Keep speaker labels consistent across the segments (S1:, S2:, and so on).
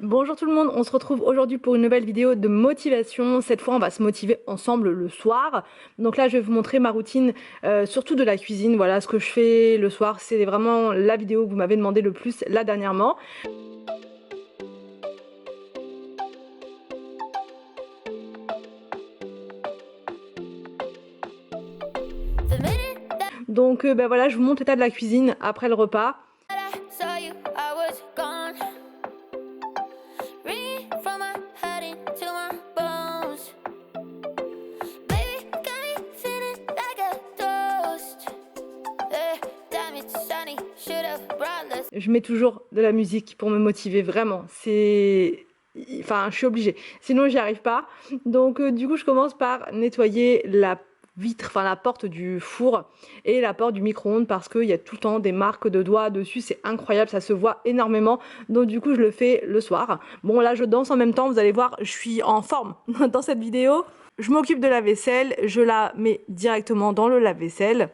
S1: Bonjour tout le monde, on se retrouve aujourd'hui pour une nouvelle vidéo de motivation. Cette fois, on va se motiver ensemble le soir. Donc là, je vais vous montrer ma routine, surtout de la cuisine. Voilà ce que je fais le soir. C'est vraiment la vidéo que vous m'avez demandé le plus là dernièrement. Donc ben voilà, je vous montre l'état de la cuisine après le repas. Je mets toujours de la musique pour me motiver, vraiment. Enfin, je suis obligée. Sinon, j'y arrive pas. Donc, du coup, je commence par nettoyer la vitre, enfin la porte du four et la porte du micro-ondes parce qu'il y a tout le temps des marques de doigts dessus. C'est incroyable, ça se voit énormément. Donc, du coup, je le fais le soir. Bon, là, je danse en même temps. Vous allez voir, je suis en forme dans cette vidéo. Je m'occupe de la vaisselle. Je la mets directement dans le lave-vaisselle.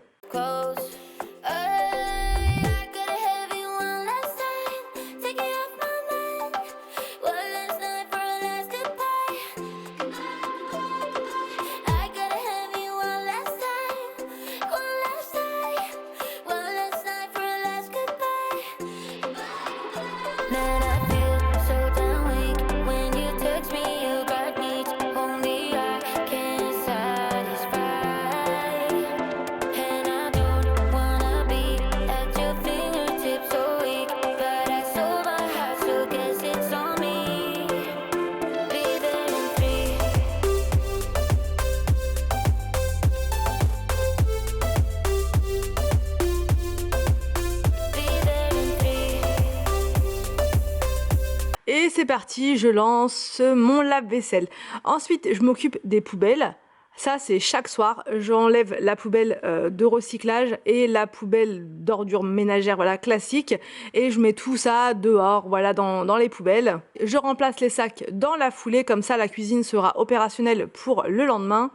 S1: Et c'est parti, je lance mon lave-vaisselle. Ensuite, je m'occupe des poubelles. Ça, c'est chaque soir. J'enlève la poubelle de recyclage et la poubelle d'ordures ménagères, voilà, classique. Et je mets tout ça dehors, voilà, dans les poubelles. Je remplace les sacs dans la foulée, comme ça la cuisine sera opérationnelle pour le lendemain.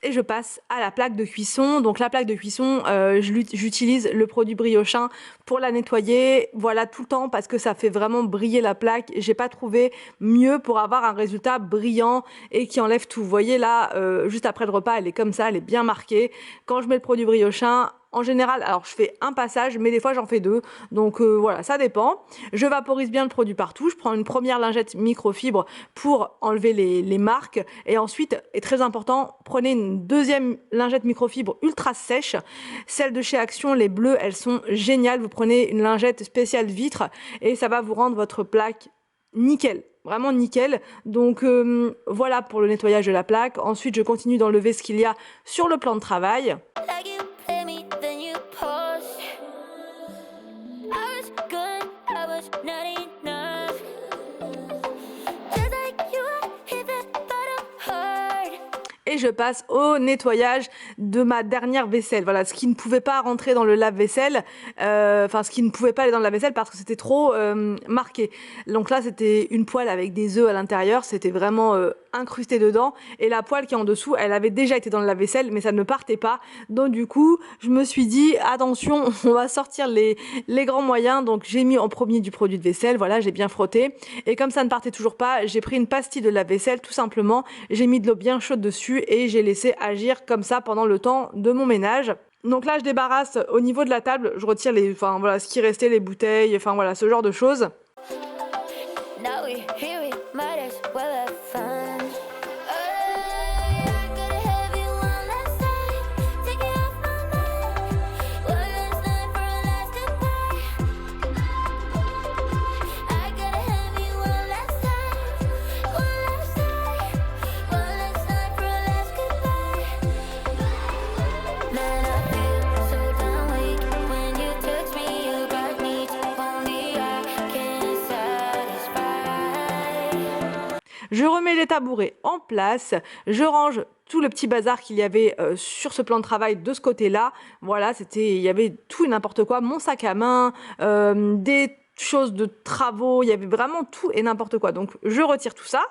S1: Et je passe à la plaque de cuisson. Donc la plaque de cuisson, j'utilise le produit Briochin pour la nettoyer, voilà, tout le temps, parce que ça fait vraiment briller la plaque. J'ai pas trouvé mieux pour avoir un résultat brillant et qui enlève tout. Vous voyez là, juste après le repas, elle est comme ça, elle est bien marquée. Quand je mets le produit Briochin, en général, alors je fais un passage, mais des fois j'en fais deux. Donc voilà, ça dépend. Je vaporise bien le produit partout. Je prends une première lingette microfibre pour enlever les marques. Et ensuite, et très important, prenez une deuxième lingette microfibre ultra sèche. Celles de chez Action, les bleues, elles sont géniales. Vous prenez une lingette spéciale vitre et ça va vous rendre votre plaque nickel. Vraiment nickel. Donc voilà pour le nettoyage de la plaque. Ensuite, je continue d'enlever ce qu'il y a sur le plan de travail. Et je passe au nettoyage de ma dernière vaisselle. Voilà, ce qui ne pouvait pas rentrer dans le lave-vaisselle, enfin ce qui ne pouvait pas aller dans le lave-vaisselle parce que c'était trop marqué. Donc là, c'était une poêle avec des œufs à l'intérieur, c'était vraiment incrusté dedans. Et la poêle qui est en dessous, elle avait déjà été dans le lave-vaisselle, mais ça ne partait pas. Donc du coup, je me suis dit, attention, on va sortir les grands moyens. Donc j'ai mis en premier du produit de vaisselle, voilà, j'ai bien frotté. Et comme ça ne partait toujours pas, j'ai pris une pastille de lave-vaisselle, tout simplement. J'ai mis de l'eau bien chaude dessus et j'ai laissé agir comme ça pendant le temps de mon ménage. Donc là, je débarrasse au niveau de la table, je retire enfin voilà, ce qui restait, les bouteilles, enfin voilà, ce genre de choses. Je remets les tabourets en place, je range tout le petit bazar qu'il y avait sur ce plan de travail de ce côté-là. Voilà, il y avait tout et n'importe quoi, mon sac à main, des choses de travaux, il y avait vraiment tout et n'importe quoi. Donc je retire tout ça.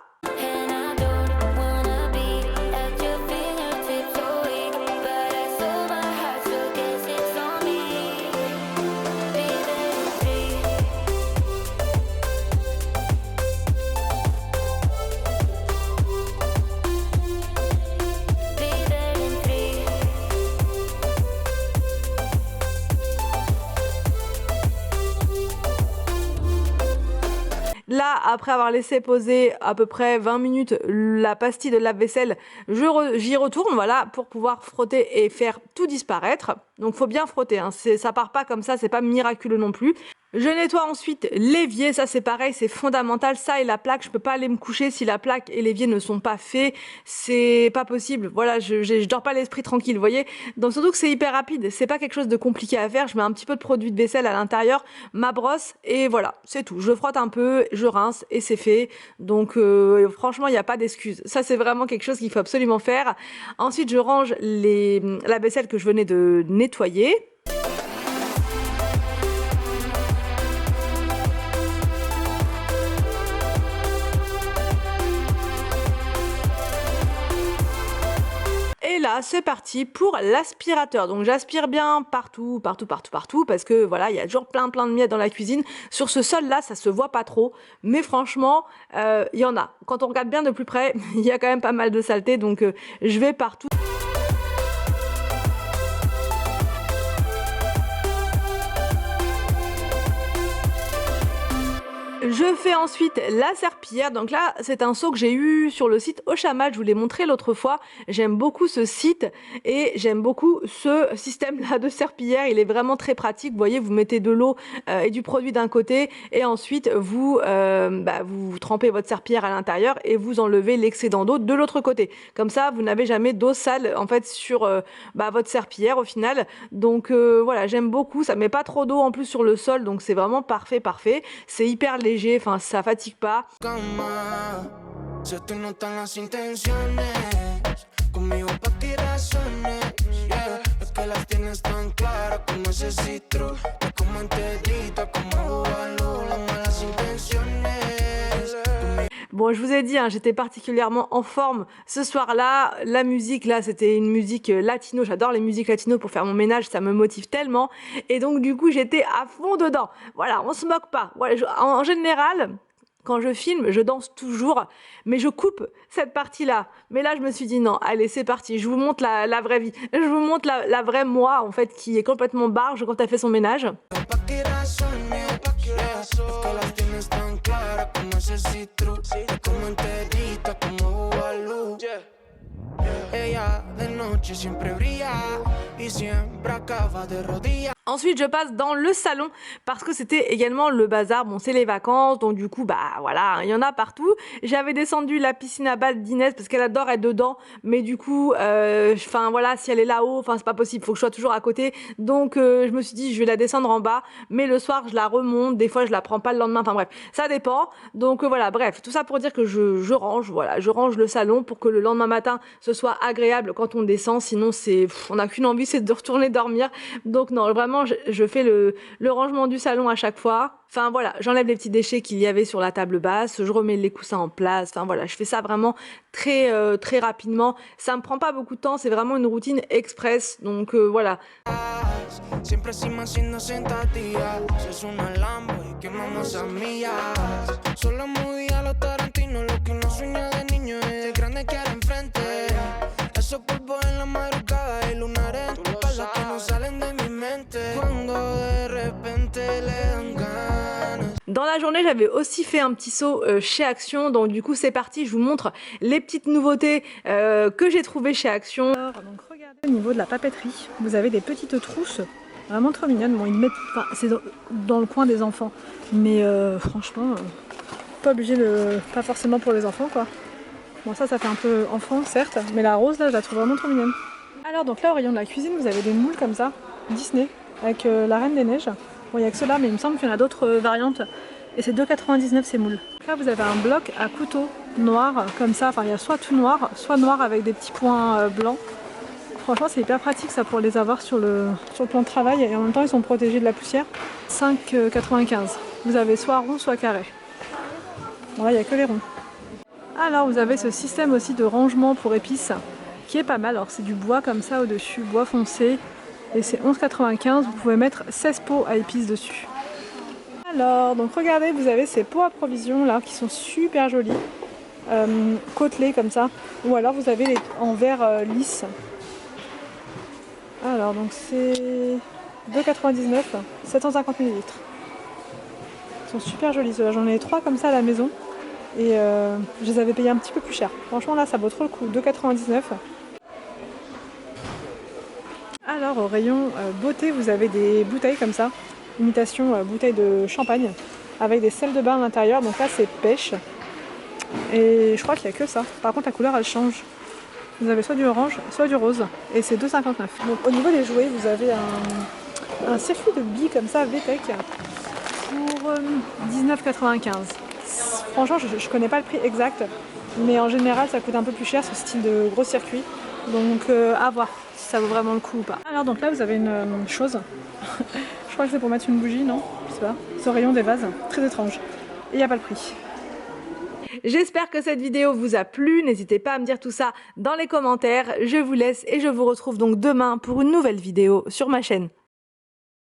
S1: là, après avoir laissé poser à peu près 20 minutes la pastille de lave-vaisselle, j'y retourne, voilà, pour pouvoir frotter et faire tout disparaître. Donc faut bien frotter, hein. Ça part pas comme ça, c'est pas miraculeux non plus. Je nettoie ensuite l'évier, ça c'est pareil, c'est fondamental, ça et la plaque, je peux pas aller me coucher si la plaque et l'évier ne sont pas faits, c'est pas possible, voilà, je dors pas l'esprit tranquille, vous voyez. Donc surtout que c'est hyper rapide, c'est pas quelque chose de compliqué à faire, je mets un petit peu de produit de vaisselle à l'intérieur, ma brosse, et voilà, c'est tout. Je frotte un peu, je rince, et c'est fait. Donc franchement, il n'y a pas d'excuse. Ça c'est vraiment quelque chose qu'il faut absolument faire. Ensuite, je range la vaisselle que je venais de nettoyer. Et là, c'est parti pour l'aspirateur. Donc j'aspire bien partout, parce que voilà, il y a toujours plein de miettes dans la cuisine. Sur ce sol-là, ça se voit pas trop, mais franchement, il y en a. Quand on regarde bien de plus près, il y a quand même pas mal de saleté, donc je vais partout. Je fais ensuite la serpillière. Donc là, c'est un seau que j'ai eu sur le site Ochamat. Je vous l'ai montré l'autre fois. J'aime beaucoup ce site et j'aime beaucoup ce système-là de serpillière. Il est vraiment très pratique. Vous voyez, vous mettez de l'eau et du produit d'un côté et ensuite vous trempez votre serpillière à l'intérieur et vous enlevez l'excédent d'eau de l'autre côté. Comme ça, vous n'avez jamais d'eau sale en fait sur votre serpillière au final. Donc voilà, j'aime beaucoup. Ça met pas trop d'eau en plus sur le sol, donc c'est vraiment parfait. C'est hyper léger. Enfin, ça fatigue pas. Bon, je vous ai dit, hein, j'étais particulièrement en forme ce soir-là. La musique, là, c'était une musique latino. J'adore les musiques latino pour faire mon ménage, ça me motive tellement. Et donc, du coup, j'étais à fond dedans. Voilà, on se moque pas. Voilà, en général, quand je filme, je danse toujours, mais je coupe cette partie-là. Mais là, je me suis dit non, allez, c'est parti. Je vous montre la vraie vie. Je vous montre la vraie moi, en fait, qui est complètement barge quand elle fait son ménage. Ensuite, je passe dans le salon parce que c'était également le bazar. Bon, c'est les vacances, donc du coup, bah voilà, il y en a partout. J'avais descendu la piscine à balles d'Inès parce qu'elle adore être dedans, mais du coup, enfin voilà, si elle est là-haut, enfin c'est pas possible, faut que je sois toujours à côté. Donc je me suis dit, je vais la descendre en bas, mais le soir, je la remonte. Des fois, je la prends pas le lendemain. Enfin bref, ça dépend. Donc voilà, bref, tout ça pour dire que je range, voilà, je range le salon pour que le lendemain matin, ce soit agréable quand on descend. Sinon, on n'a qu'une envie, c'est de retourner dormir. Donc non, vraiment, je fais le rangement du salon à chaque fois. Enfin voilà, j'enlève les petits déchets qu'il y avait sur la table basse, je remets les coussins en place. Enfin voilà, je fais ça vraiment très rapidement. Ça me prend pas beaucoup de temps, c'est vraiment une routine express. Donc voilà. Dans la journée, j'avais aussi fait un petit saut chez Action, donc du coup c'est parti, je vous montre les petites nouveautés que j'ai trouvées chez Action. Alors, donc regardez au niveau de la papeterie, vous avez des petites trousses, vraiment trop mignonnes. Bon, ils mettent, enfin, c'est dans le coin des enfants, mais franchement, pas obligé pas forcément pour les enfants quoi. Bon ça fait un peu enfant certes, mais la rose là, je la trouve vraiment trop mignonne. Alors donc là au rayon de la cuisine, vous avez des moules comme ça, Disney, avec la Reine des Neiges. Bon, il n'y a que ceux-là, mais il me semble qu'il y en a d'autres variantes. Et c'est 2,99 ces moules. Là, vous avez un bloc à couteau noir, comme ça. Enfin, il y a soit tout noir, soit noir avec des petits points blancs. Franchement, c'est hyper pratique ça pour les avoir sur le plan de travail. Et en même temps, ils sont protégés de la poussière. 5,95. Vous avez soit rond, soit carré. Bon, là, il n'y a que les ronds. Alors, vous avez ce système aussi de rangement pour épices, qui est pas mal. Alors, c'est du bois comme ça au-dessus, bois foncé. Et c'est 11,95, vous pouvez mettre 16 pots à épices dessus. Alors, donc regardez, vous avez ces pots à provisions là qui sont super jolis, côtelés comme ça. Ou alors vous avez les en verre lisse. Alors, donc c'est 2,99, 750 ml. Ils
S2: sont super jolis ceux-là. J'en ai 3 comme ça à la maison. Et je les avais payés un petit peu plus cher. Franchement là ça vaut trop le coup, 2,99 €. Alors au rayon beauté vous avez des bouteilles comme ça, imitation bouteille de champagne, avec des sels de bain à l'intérieur, donc là c'est pêche. Et je crois qu'il n'y a que ça. Par contre la couleur elle change. Vous avez soit du orange, soit du rose, et c'est 2,59 €. Donc au niveau des jouets vous avez un circuit de billes comme ça, VTech, pour 19,95 €. Franchement, je connais pas le prix exact, mais en général, ça coûte un peu plus cher ce style de gros circuit. Donc, à voir si ça vaut vraiment le coup ou pas. Alors, donc là, vous avez une chose. Je crois que c'est pour mettre une bougie, non? Je sais pas. Ce rayon des vases, très étrange. Et il n'y a pas le prix.
S1: J'espère que cette vidéo vous a plu. N'hésitez pas à me dire tout ça dans les commentaires. Je vous laisse et je vous retrouve donc demain pour une nouvelle vidéo sur ma chaîne.